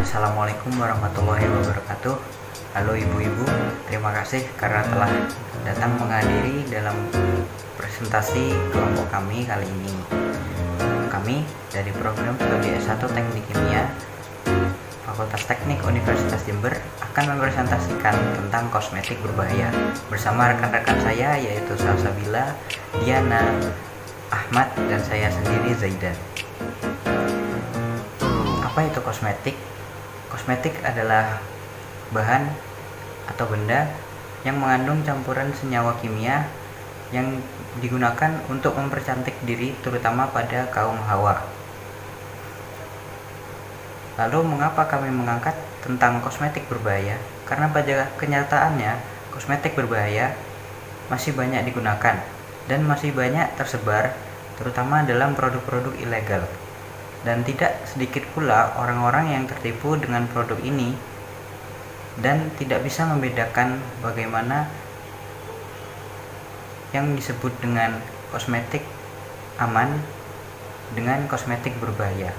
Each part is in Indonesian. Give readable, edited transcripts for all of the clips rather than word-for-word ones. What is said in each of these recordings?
Assalamualaikum warahmatullahi wabarakatuh. Halo ibu-ibu, terima kasih karena telah datang menghadiri dalam presentasi kelompok kami kali ini. Kami dari program studi S1 Teknik Kimia Fakultas Teknik Universitas Jember akan mempresentasikan tentang kosmetik berbahaya bersama rekan-rekan saya yaitu Salsabila, Diana, Ahmad, dan saya sendiri Zaidan. Apa itu kosmetik? Kosmetik adalah bahan atau benda yang mengandung campuran senyawa kimia yang digunakan untuk mempercantik diri, terutama pada kaum hawa. Lalu mengapa kami mengangkat tentang kosmetik berbahaya? Karena pada kenyataannya kosmetik berbahaya masih banyak digunakan dan masih banyak tersebar, terutama dalam produk-produk ilegal. Dan tidak sedikit pula orang-orang yang tertipu dengan produk ini dan tidak bisa membedakan bagaimana yang disebut dengan kosmetik aman dengan kosmetik berbahaya.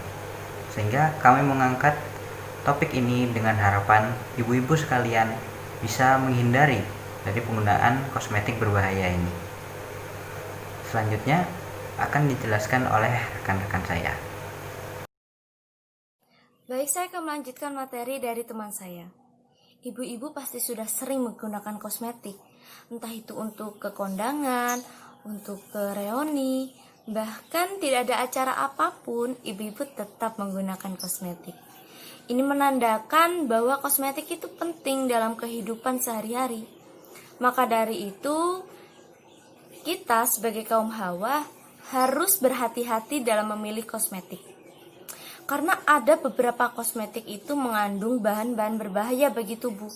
Sehingga kami mengangkat topik ini dengan harapan ibu-ibu sekalian bisa menghindari dari penggunaan kosmetik berbahaya ini. Selanjutnya akan dijelaskan oleh rekan-rekan saya. Baik, saya akan melanjutkan materi dari teman saya. Ibu-ibu pasti sudah sering menggunakan kosmetik, entah itu untuk ke kondangan, untuk ke reuni, bahkan tidak ada acara apapun, ibu-ibu tetap menggunakan kosmetik. Ini menandakan bahwa kosmetik itu penting dalam kehidupan sehari-hari. Maka dari itu, kita sebagai kaum hawa harus berhati-hati dalam memilih kosmetik. Karena ada beberapa kosmetik itu mengandung bahan-bahan berbahaya bagi tubuh.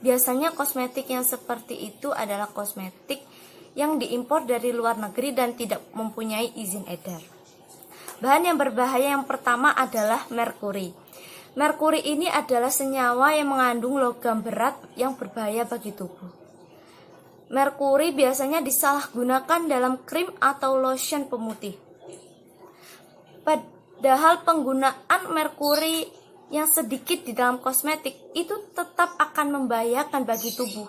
Biasanya kosmetik yang seperti itu adalah kosmetik yang diimpor dari luar negeri dan tidak mempunyai izin edar. Bahan yang berbahaya yang pertama adalah merkuri. Merkuri ini adalah senyawa yang mengandung logam berat yang berbahaya bagi tubuh. Merkuri biasanya disalahgunakan dalam krim atau lotion pemutih. Padahal penggunaan merkuri yang sedikit di dalam kosmetik itu tetap akan membahayakan bagi tubuh.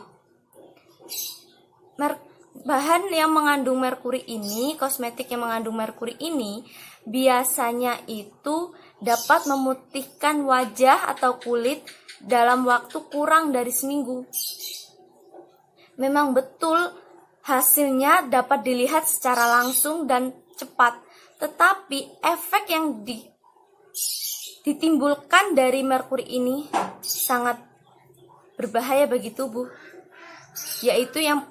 Bahan yang mengandung merkuri ini, kosmetik yang mengandung merkuri ini biasanya itu dapat memutihkan wajah atau kulit dalam waktu kurang dari seminggu. Memang betul hasilnya dapat dilihat secara langsung dan cepat, tetapi efek yang ditimbulkan dari merkuri ini sangat berbahaya bagi tubuh, yaitu yang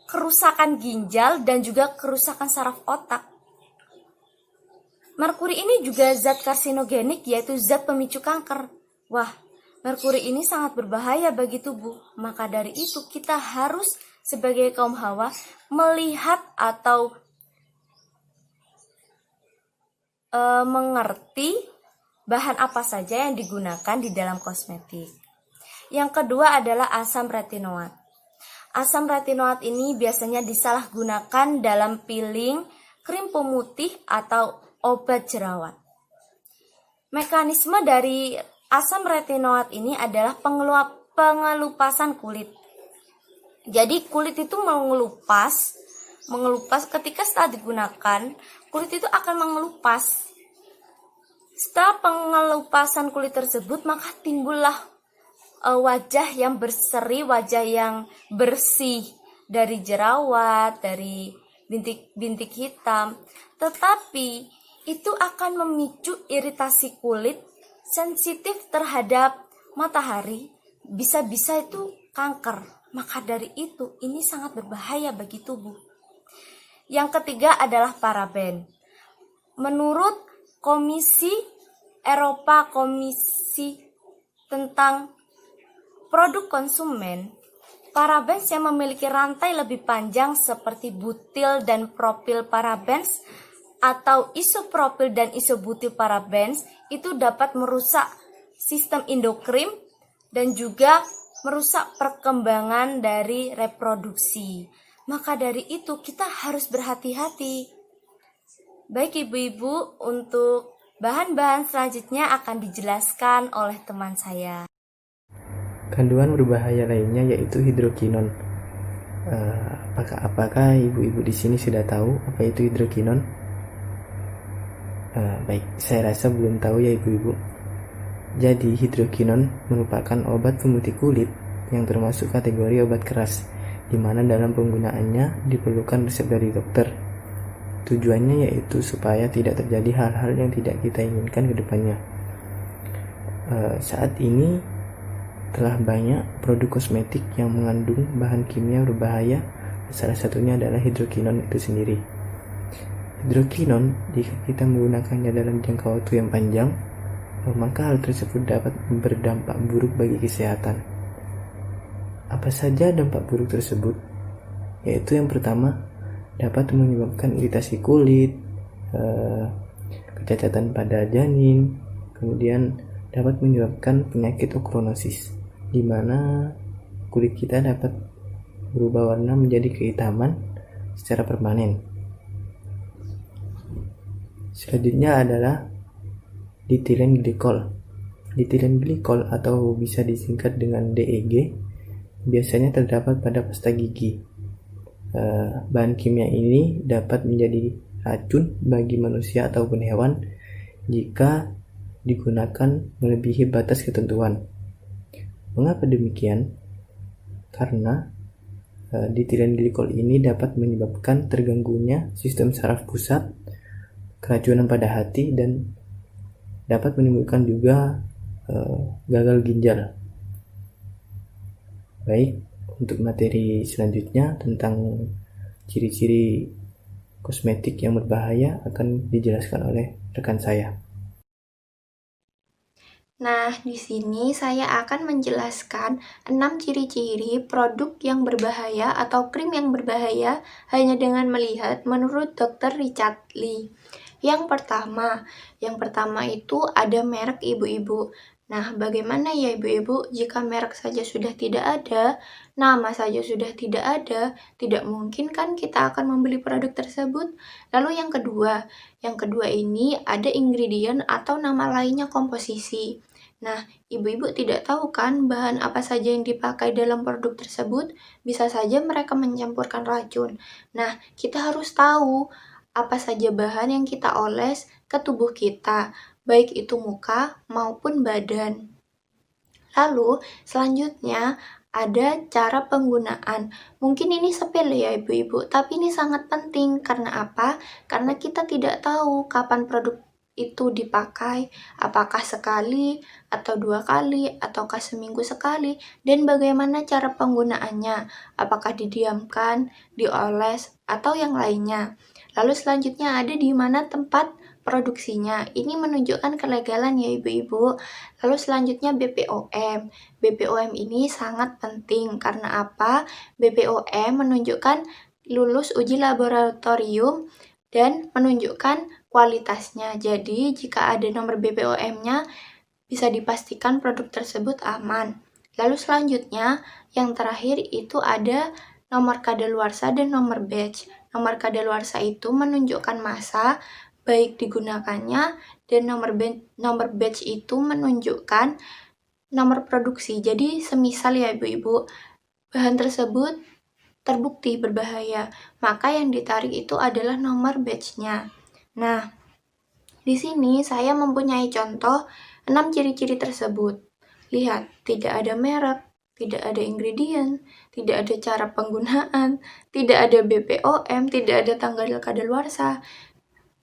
kerusakan ginjal dan juga kerusakan saraf otak. Merkuri ini juga zat karsinogenik, yaitu zat pemicu kanker. Wah, merkuri ini sangat berbahaya bagi tubuh. Maka dari itu kita harus sebagai kaum hawa melihat atau mengerti bahan apa saja yang digunakan di dalam kosmetik. Yang kedua adalah asam retinoat. Asam retinoat ini biasanya disalahgunakan dalam peeling, krim pemutih, atau obat jerawat. Mekanisme dari asam retinoat ini adalah pengelupasan kulit. Jadi kulit itu mengelupas ketika setelah digunakan, kulit itu akan mengelupas. Setelah pengelupasan kulit tersebut, maka timbullah wajah yang berseri, wajah yang bersih dari jerawat, dari bintik-bintik hitam. Tetapi itu akan memicu iritasi kulit, sensitif terhadap matahari, bisa-bisa itu kanker. Maka dari itu, ini sangat berbahaya bagi tubuh. Yang ketiga adalah paraben. Menurut Komisi Eropa, Komisi tentang Produk Konsumen, parabens yang memiliki rantai lebih panjang seperti butil dan propil parabens atau isopropil dan isobutil parabens itu dapat merusak sistem endokrin dan juga merusak perkembangan dari reproduksi. Maka dari itu kita harus berhati-hati. Baik ibu-ibu, untuk Bahan-bahan selanjutnya akan dijelaskan oleh teman saya. Kandungan berbahaya lainnya yaitu hidrokinon. Apakah ibu-ibu di sini sudah tahu apa itu hidrokinon? Baik, saya rasa belum tahu ya ibu-ibu. Jadi hidrokinon merupakan obat pemutih kulit yang termasuk kategori obat keras, di mana dalam penggunaannya diperlukan resep dari dokter. Tujuannya yaitu supaya tidak terjadi hal-hal yang tidak kita inginkan ke depannya. Saat ini telah banyak produk kosmetik yang mengandung bahan kimia berbahaya. Salah satunya adalah hidrokinon itu sendiri. Hidrokinon, jika kita menggunakannya dalam jangka waktu yang panjang, maka hal tersebut dapat berdampak buruk bagi kesehatan. Apa saja dampak buruk tersebut? Yaitu yang pertama, dapat menyebabkan iritasi kulit, kecacatan pada janin, kemudian dapat menyebabkan penyakit okronosis, di mana kulit kita dapat berubah warna menjadi kehitaman secara permanen. Selanjutnya adalah dietilen glikol. Dietilen glikol atau bisa disingkat dengan DEG biasanya terdapat pada pasta gigi. Bahan kimia ini dapat menjadi racun bagi manusia ataupun hewan jika digunakan melebihi batas ketentuan. Mengapa demikian? Karena dietilen glikol ini dapat menyebabkan terganggunya sistem saraf pusat, keracunan pada hati, dan dapat menimbulkan juga gagal ginjal. Baik, untuk materi selanjutnya tentang ciri-ciri kosmetik yang berbahaya akan dijelaskan oleh rekan saya. Nah, di sini saya akan menjelaskan 6 ciri-ciri produk yang berbahaya atau krim yang berbahaya hanya dengan melihat menurut Dr. Richard Lee. Yang pertama itu ada merek ibu-ibu. Nah, bagaimana ya ibu-ibu jika merek saja sudah tidak ada, nama saja sudah tidak ada, tidak mungkin kan kita akan membeli produk tersebut. Lalu yang kedua ini ada ingredient atau nama lainnya komposisi. Nah, ibu-ibu tidak tahu kan bahan apa saja yang dipakai dalam produk tersebut, bisa saja mereka mencampurkan racun. Nah, kita harus tahu apa saja bahan yang kita oles ke tubuh kita, baik itu muka maupun badan. Lalu, selanjutnya ada cara penggunaan. Mungkin ini sepele ya ibu-ibu, tapi ini sangat penting. Karena apa? Karena kita tidak tahu kapan produk itu dipakai, apakah sekali atau 2 kali, ataukah seminggu sekali, dan bagaimana cara penggunaannya, apakah didiamkan, dioles, atau yang lainnya. Lalu selanjutnya ada di mana tempat produksinya. Ini menunjukkan kelegalan ya ibu-ibu. Lalu selanjutnya BPOM. BPOM ini sangat penting karena apa? BPOM menunjukkan lulus uji laboratorium dan menunjukkan kualitasnya. Jadi jika ada nomor BPOM-nya bisa dipastikan produk tersebut aman. Lalu selanjutnya yang terakhir itu ada nomor kadaluarsa dan nomor batch. Nomor kadaluarsa itu menunjukkan masa baik digunakannya, dan nomor batch itu menunjukkan nomor produksi. Jadi semisal ya ibu-ibu, bahan tersebut terbukti berbahaya, maka yang ditarik itu adalah nomor batch-nya. Nah, di sini saya mempunyai contoh 6 ciri-ciri tersebut. Lihat, tidak ada merek, tidak ada ingredient, tidak ada cara penggunaan, tidak ada BPOM, tidak ada tanggal kadaluarsa.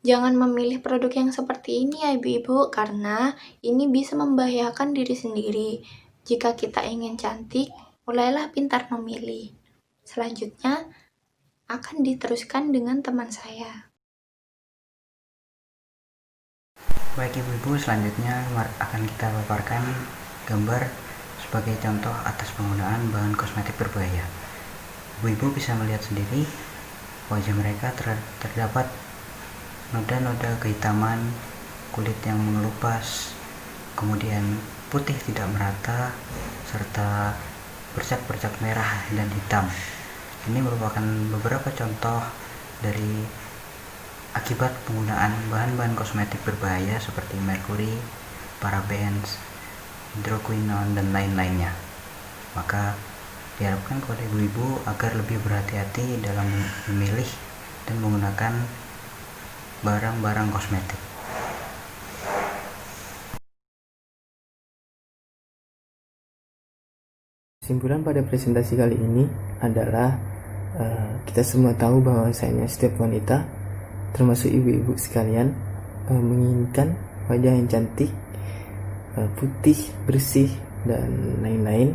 Jangan memilih produk yang seperti ini ya ibu-ibu, karena ini bisa membahayakan diri sendiri. Jika kita ingin cantik, mulailah pintar memilih. Selanjutnya, akan diteruskan dengan teman saya. Baik ibu-ibu, selanjutnya akan kita paparkan gambar sebagai contoh atas penggunaan bahan kosmetik berbahaya. Ibu-ibu bisa melihat sendiri wajah mereka terdapat noda-noda kehitaman, kulit yang mengelupas, kemudian putih tidak merata, serta bercak-bercak merah dan hitam. Ini merupakan beberapa contoh dari akibat penggunaan bahan-bahan kosmetik berbahaya seperti merkuri, parabens, hidroquinon, dan lain-lainnya. Maka diharapkan kepada ibu-ibu agar lebih berhati-hati dalam memilih dan menggunakan barang-barang kosmetik. Kesimpulan pada presentasi kali ini adalah kita semua tahu bahwasanya setiap wanita, termasuk ibu-ibu sekalian, menginginkan wajah yang cantik, putih, bersih, dan lain-lain.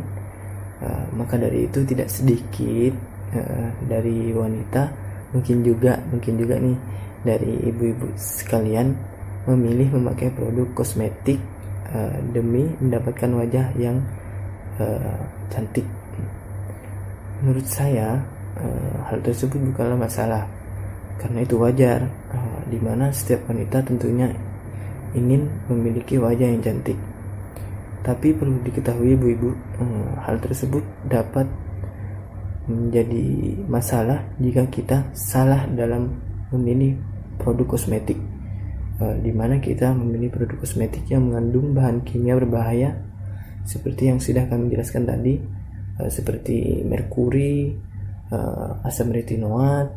Maka dari itu tidak sedikit dari wanita, mungkin juga nih dari ibu-ibu sekalian memilih memakai produk kosmetik demi mendapatkan wajah yang cantik. Menurut saya hal tersebut bukanlah masalah, karena itu wajar, dimana setiap wanita tentunya ingin memiliki wajah yang cantik. Tapi perlu diketahui ibu-ibu, hal tersebut dapat menjadi masalah jika kita salah dalam memilih produk kosmetik, dimana kita memilih produk kosmetik yang mengandung bahan kimia berbahaya seperti yang sudah kami jelaskan tadi, seperti merkuri, asam retinoat,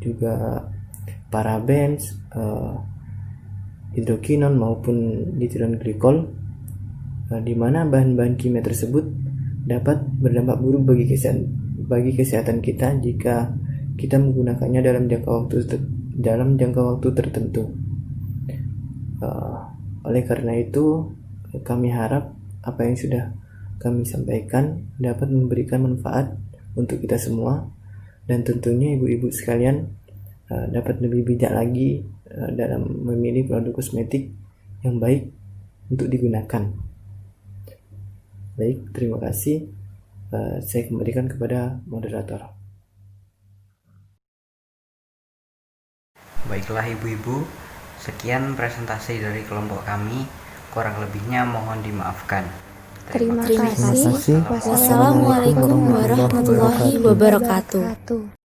juga parabens, hidrokinon maupun ditiron glikol, di mana bahan-bahan kimia tersebut dapat berdampak buruk bagi kesehatan kita jika kita menggunakannya dalam jangka waktu tertentu. Oleh karena itu, kami harap apa yang sudah kami sampaikan dapat memberikan manfaat untuk kita semua, dan tentunya ibu-ibu sekalian dapat lebih bijak lagi dalam memilih produk kosmetik yang baik untuk digunakan. Baik, terima kasih. Saya kembalikan kepada moderator. Baiklah ibu-ibu, sekian presentasi dari kelompok kami. Kurang lebihnya mohon dimaafkan. Terima kasih. kasih. Wassalamualaikum warahmatullahi wabarakatuh.